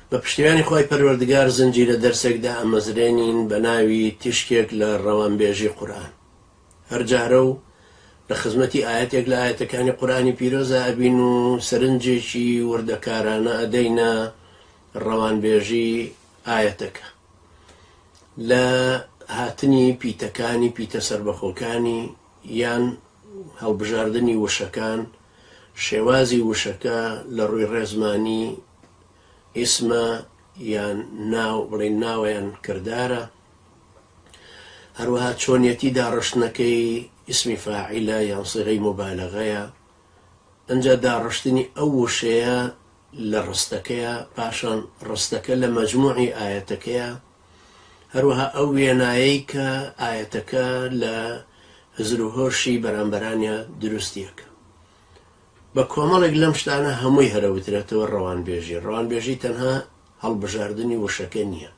بە پشتیوانی خۆی پەروەردگار زنجیرە دەرسێکدا ئەمەزرێنین بە ناوی تیشکێک لە ڕەوانبێژی قورئان. هەرجارە و لە خزمەتی ئاەتێک لە ئاەتەکانی قورئانی پیرۆزە ئەبین و سەرنجێکی وردەکارانە ئەدەینە ڕەوانبێژی ئاەتەکە لە هاتنی پیتەکانی پیتە سەربەخۆکانی یان هەڵبژاردننی وشەکان، شێوازی وشەکە لە ڕووی ڕێزمانی ئیسمە یان ناو بڵین ناویان کردارە، هەروەها چۆنیەتی داڕشتنەکەی ئیسمی فاعیلە یان سیغەی مبالەغەیە، ئەنجا داڕشتنی ئەو وشەیە لە ڕستەکەیە، پاشان ڕستەکە لە مەجموعی ئاەتەکەیە، هەروەها ئەو وێنایەی کە ئاەتەکە لە هزر و هۆشی بەرامبەرانیە دروستیەکە. بە کۆمەڵێک لەم شتانە هەمووی هەرەوترێتەوە ڕەوانبێژی. ڕەوانبێژی تەنها هەڵبژاردننی وشەکە نییە.